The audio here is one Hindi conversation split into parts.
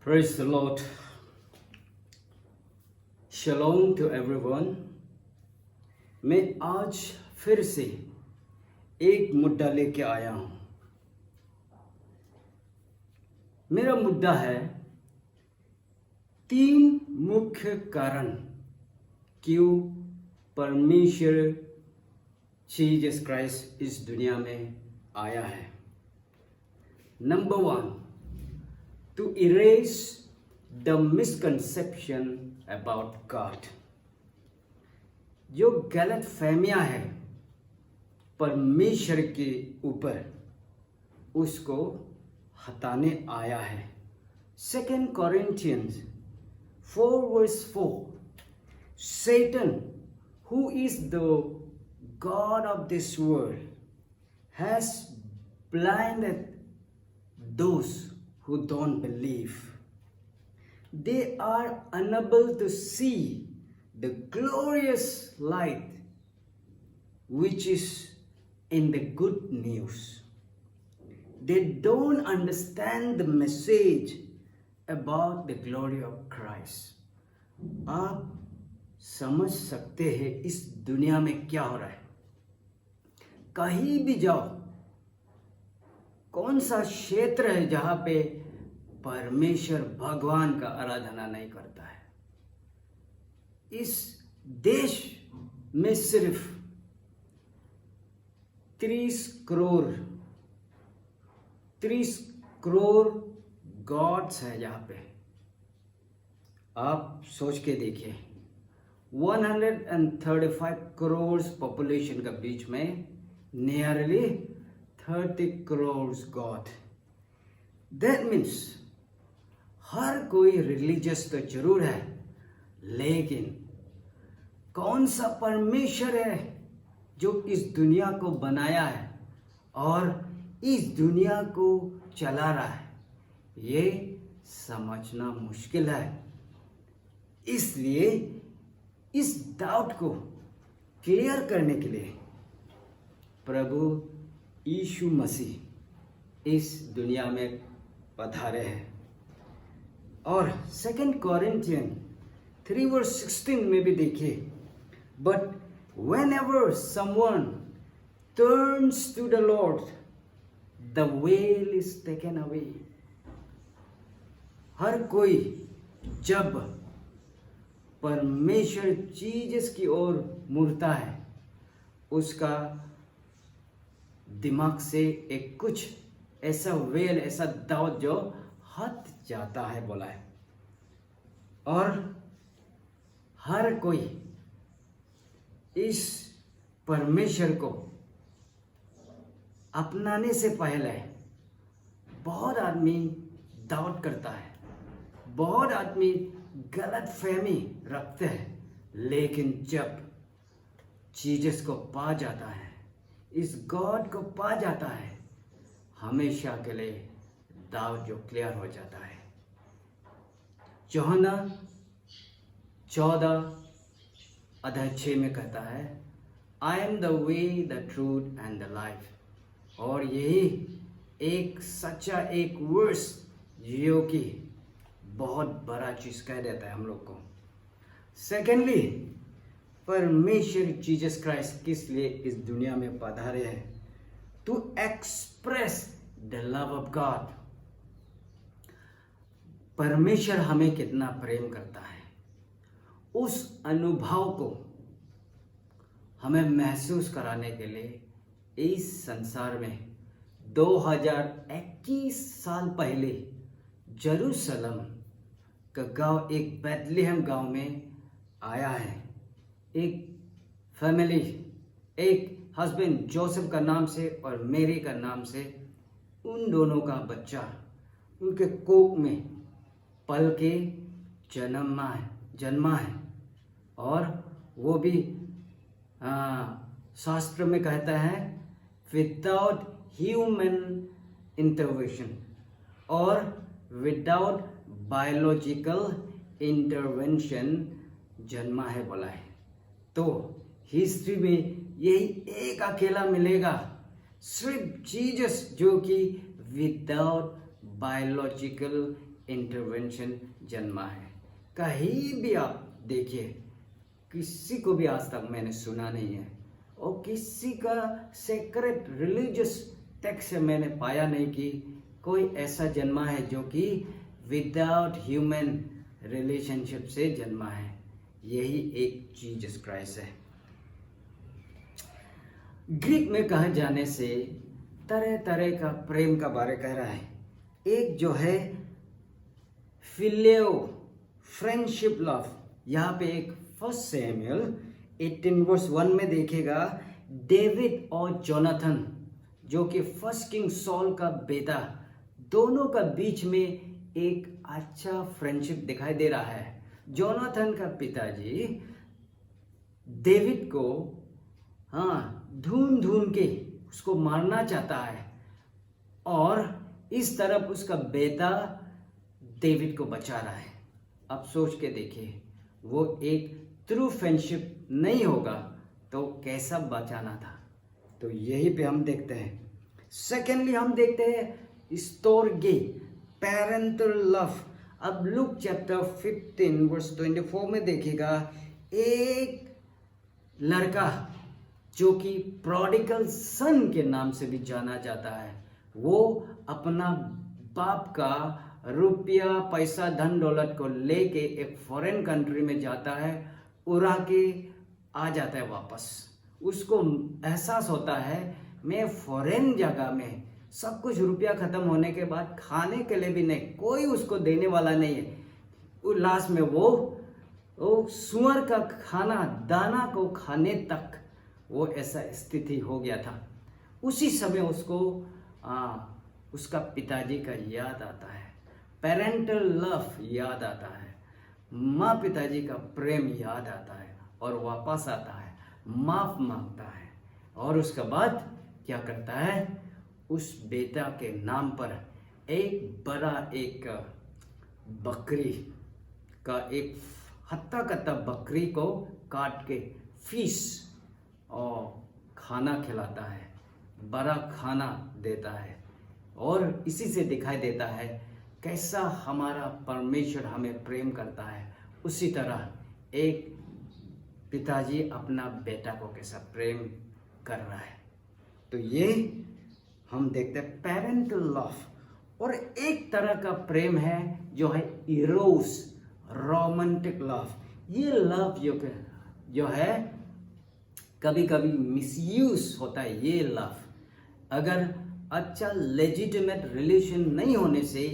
Praise the Lord. Shalom to everyone. मैं आज फिर से एक मुद्दा लेके आया हूं। मेरा मुद्दा है 3 मुख्य कारण क्यों परमेश्वर जीसस क्राइस्ट इस दुनिया में आया है। Number 1, to erase the misconception about God. जो गलत फहमियां है परमेश्वर के ऊपर, उसको हटाने आया है। 2 Corinthians 4:4, Satan, who is the god of this world, has blinded those who don't believe. They are unable to see the glorious light which is in the good news. They don't understand the message about the glory of Christ. आप समझ सकते हैं इस दुनिया में क्या हो रहा है। कहीं भी जाओ, कौन सा क्षेत्र है जहां पे परमेश्वर भगवान का आराधना नहीं करता है। इस देश में सिर्फ 30 करोड़ गॉड्स है। यहाँ पे आप सोच के देखिए, 135 करोड़ पॉपुलेशन के बीच में nearly 30 crore god. That means हर कोई रिलीजियस तो जरूर है, लेकिन कौन सा परमेश्वर है जो इस दुनिया को बनाया है और इस दुनिया को चला रहा है, ये समझना मुश्किल है। इसलिए इस डाउट को क्लियर करने के लिए प्रभु यीशु मसीह इस दुनिया में पधारे हैं। और 2 Corinthians 3:16 में भी देखिए, but whenever someone turns to the Lord, the veil is taken away. हर कोई जब परमेश्वर जीसस की ओर मुड़ता है, उसका दिमाग से एक कुछ ऐसा वेल, ऐसा दाव जो हट जाता है बोला है। और हर कोई इस परमेश्वर को अपनाने से पहले बहुत आदमी डाउट करता है, बहुत आदमी गलत फहमी रखते हैं, लेकिन जब जीसस को पा जाता है, इस गॉड को पा जाता है, हमेशा के लिए दाव जो क्लियर हो जाता है। यूहन्ना 14:6 में कहता है, I am the way, the truth and the life. और यही एक सच्चा एक वर्स जो कि बहुत बड़ा चीज कह देता है हम लोग को। सेकेंडली, परमेश्वर जीसस क्राइस्ट किस लिए इस दुनिया में पधारे हैं? To express the love of God. परमेश्वर हमें कितना प्रेम करता है, उस अनुभव को हमें महसूस कराने के लिए इस संसार में 2021 साल पहले जेरूशलम का गांव, एक बैतलहम गांव में आया है। एक फैमिली, एक हस्बैंड जोसेफ का नाम से और मेरी का नाम से, उन दोनों का बच्चा उनके कोख में पल के जन्मा है। और वो भी शास्त्र में कहता है विदाउट ह्यूमन इंटरवेंशन और विदाउट बायोलॉजिकल इंटरवेंशन जन्मा है बोला है। तो हिस्ट्री में यही एक अकेला मिलेगा, सिर्फ जीसस, जो कि विदाउट बायोलॉजिकल इंटरवेंशन जन्मा है। कहीं भी आप देखिए, किसी को भी आज तक मैंने सुना नहीं है और किसी का सेक्रेट रिलीजियस टेक्स्ट से मैंने पाया नहीं कि कोई ऐसा जन्मा है जो कि विदाउट ह्यूमन रिलेशनशिप से जन्मा है। यही एक जीसस क्राइस्ट है। ग्रीक में कहे जाने से तरह तरह का प्रेम का बारे कह रहा है। एक जो है फिलियो फ्रेंडशिप लव, यहाँ पे एक 1 सैमुएल 18:1 में देखेगा, डेविड और जोनाथन जो कि 1 किंग सॉल का बेटा, दोनों का बीच में एक अच्छा फ्रेंडशिप दिखाई दे रहा है। जोनाथन का पिताजी डेविड को ढूंढ ढूंढ के उसको मारना चाहता है और इस तरफ उसका बेटा डेविड को बचा रहा है। अब सोच के देखिए, वो एक ट्रू फ्रेंडशिप नहीं होगा तो कैसा बचाना था। तो यही पे हम देखते हैं। सेकेंडली हम देखते हैं स्टोरगे पेरेंटल लव। अब लूक चैप्टर 15:24 में देखिएगा, एक लड़का जो कि प्रोडिगल सन के नाम से भी जाना जाता है, वो अपना बाप का रुपया पैसा धन दौलत को लेके एक फॉरेन कंट्री में जाता है, उड़ा के आ जाता है वापस। उसको एहसास होता है मैं फॉरेन जगह में सब कुछ रुपया खत्म होने के बाद खाने के लिए भी नहीं, कोई उसको देने वाला नहीं है। लास्ट में वो सुअर का खाना दाना को खाने तक वो ऐसा स्थिति हो गया था। उसी समय उसको उसका पिताजी का याद आता है, पेरेंटल लव याद आता है, माँ पिताजी का प्रेम याद आता है और वापस आता है, माफ मांगता है और उसके बाद क्या करता है, उस बेटा के नाम पर एक बड़ा एक बकरी का एक हत्ता कत्ता बकरी को काट के फीस और खाना खिलाता है, बड़ा खाना देता है। और इसी से दिखाई देता है कैसा हमारा परमेश्वर हमें प्रेम करता है। उसी तरह एक पिताजी अपना बेटा को कैसा प्रेम कर रहा है। तो ये हम देखते हैं पेरेंटल लव। और एक तरह का प्रेम है जो है इरोस रोमांटिक लव। ये लव जो है कभी कभी मिसयूज होता है। ये लव अगर अच्छा लेजिटिमेट रिलेशन नहीं होने से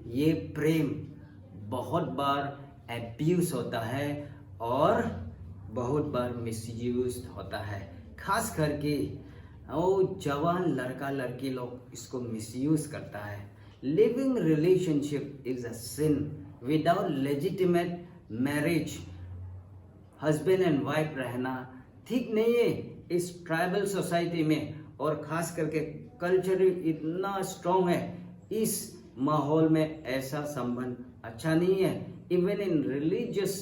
ये प्रेम बहुत बार एब्यूज होता है और बहुत बार मिसयूज होता है। खास करके वो जवान लड़का लड़की लोग इसको मिसयूज करता है। Living relationship is a sin. Without legitimate marriage husband and wife रहना ठीक नहीं है इस ट्राइबल सोसाइटी में। और खास करके कल्चर इतना स्ट्रॉन्ग है, इस माहौल में ऐसा संबंध अच्छा नहीं है। इवन इन रिलीजियस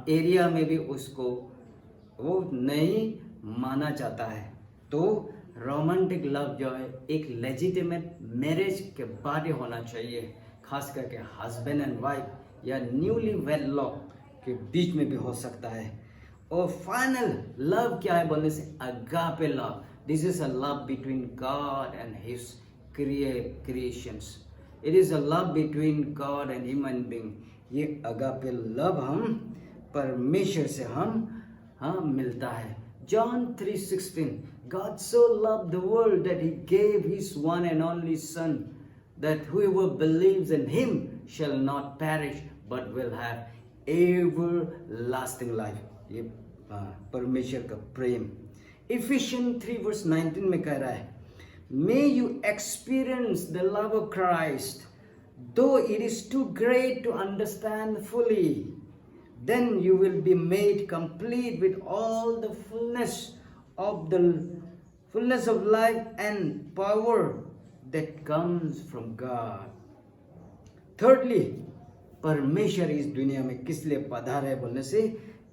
एरिया में भी उसको वो नहीं माना जाता है। तो रोमांटिक लव जो है एक लेजिटिमेट मैरिज के बाद ही होना चाहिए, खास करके हस्बैंड एंड वाइफ या न्यूली वेड लव के बीच में भी हो सकता है। और फाइनल लव क्या है बोलने से agape love. This is a love between God and his creations. It is a love between God and human being. ये अगापे लव हम परमेश्वर से हम मिलता है। John 3:16, God so loved the world that he gave his one and only son, that whoever believes in him shall not perish but will have everlasting life. ये परमेश्वर का प्रेम। Ephesians 3:19 में कह रहा है, May you experience the love of Christ, though it is too great to understand fully. Then you will be made complete with all the fullness of life and power that comes from God. Thirdly, परमेश्वर इस दुनिया में किस लिए पधारा है बोलने से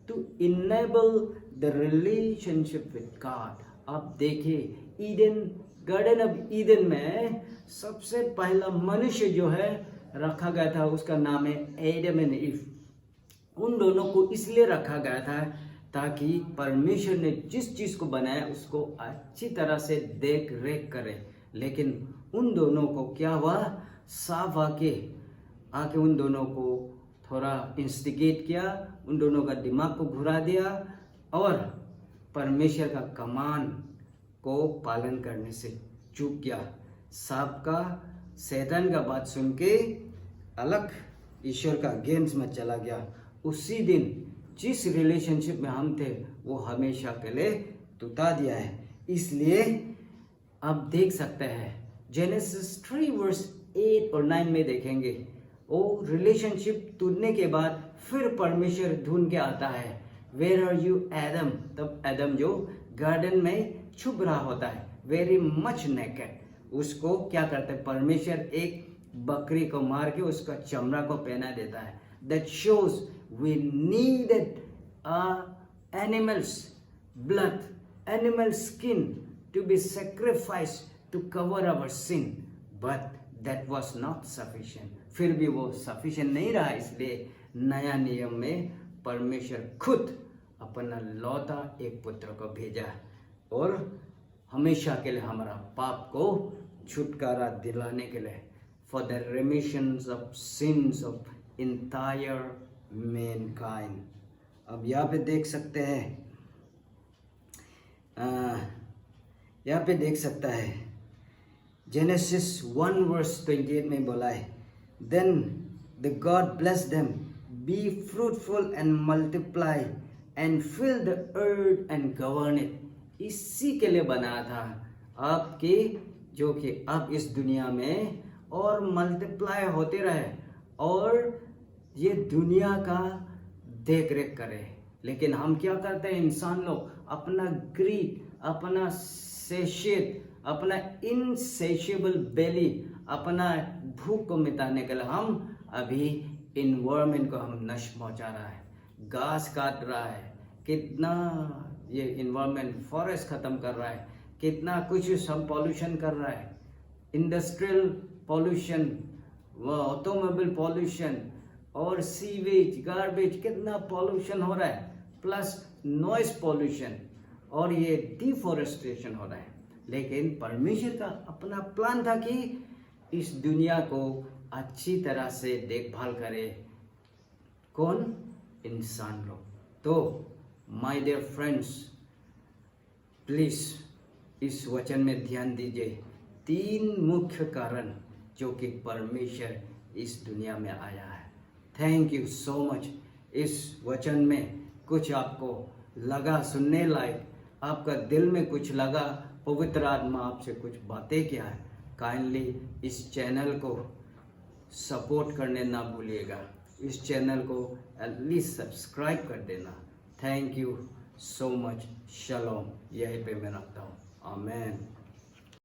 to enable the relationship with God. आप देखिए गार्डन ऑफ ईडन में सबसे पहला मनुष्य जो है रखा गया था उसका नाम है एडम एंड ईव। उन दोनों को इसलिए रखा गया था ताकि परमेश्वर ने जिस चीज़ को बनाया उसको अच्छी तरह से देख रेख करे। लेकिन उन दोनों को क्या हुआ, सांप आके उन दोनों को थोड़ा इंस्टिगेट किया, उन दोनों का दिमाग को घुरा दिया और परमेश्वर का कमान को पालन करने से चूक गया। सांप का, शैतान का बात सुन के अलग ईश्वर का गेम्स में चला गया। उसी दिन जिस रिलेशनशिप में हम थे वो हमेशा के लिए टूटा दिया है। इसलिए आप देख सकते हैं जेनेसिस 3 वर्स 8 और 9 में देखेंगे, वो रिलेशनशिप टूटने के बाद फिर परमेश्वर ढूंढ के आता है, वेयर आर यू एडम। तब एडम जो गार्डन में छुप रहा होता है, वेरी मच नेकेड, उसको क्या करते हैं, परमेश्वर एक बकरी को मार के उसका चमड़ा को पहना देता है। That shows we needed animals blood, animal skin to be sacrificed to cover our sin, but that was not sufficient. फिर भी वो सफिशिएंट नहीं रहा, इसलिए नया नियम में परमेश्वर खुद अपना लौता एक पुत्र को भेजा और हमेशा के लिए हमारा पाप को छुटकारा दिलाने के लिए, for the remissions of sins of entire mankind. अब यहाँ पे देख सकते हैं, यहाँ पे देख सकता है जेनेसिस 1 वर्स 28 में बोला है, then the God bless them, be fruitful and multiply and fill the earth and govern it. इसी के लिए बनाया था आपके, जो कि अब इस दुनिया में और मल्टीप्लाई होते रहे और ये दुनिया का देख रेख करे। लेकिन हम क्या करते हैं, इंसान लोग अपना ग्रीड, अपना सेशियत, अपना इनसेशिएबल बेली, अपना भूख को मिटाने के लिए हम अभी इन्वायरमेंट को हम नष्ट पहुंचा रहा है, घास काट रहा है, कितना ये इन्वायरमेंट फॉरेस्ट खत्म कर रहा है, कितना कुछ सब पॉल्यूशन कर रहा है, इंडस्ट्रियल पॉल्यूशन, ऑटोमोबाइल पॉल्यूशन और सीवेज, गार्बेज, कितना पॉल्यूशन हो रहा है, प्लस नॉइस पॉल्यूशन और ये डिफॉरेस्टेशन हो रहा है। लेकिन परमेश्वर का अपना प्लान था कि इस दुनिया को अच्छी तरह से देखभाल करे, कौन, इंसान लोग। तो माय डियर फ्रेंड्स, प्लीज इस वचन में ध्यान दीजिए, 3 मुख्य कारण जो कि परमेश्वर इस दुनिया में आया है। Thank you so much. इस वचन में कुछ आपको लगा सुनने लायक, आपका दिल में कुछ लगा, पवित्र आत्मा आपसे कुछ बातें किया है, काइंडली इस चैनल को सपोर्ट करने ना भूलिएगा, इस चैनल को एटलीस्ट सब्सक्राइब कर देना। Thank you so much. शलोम। यहीं पे मैं रखता हूँ। आमेन।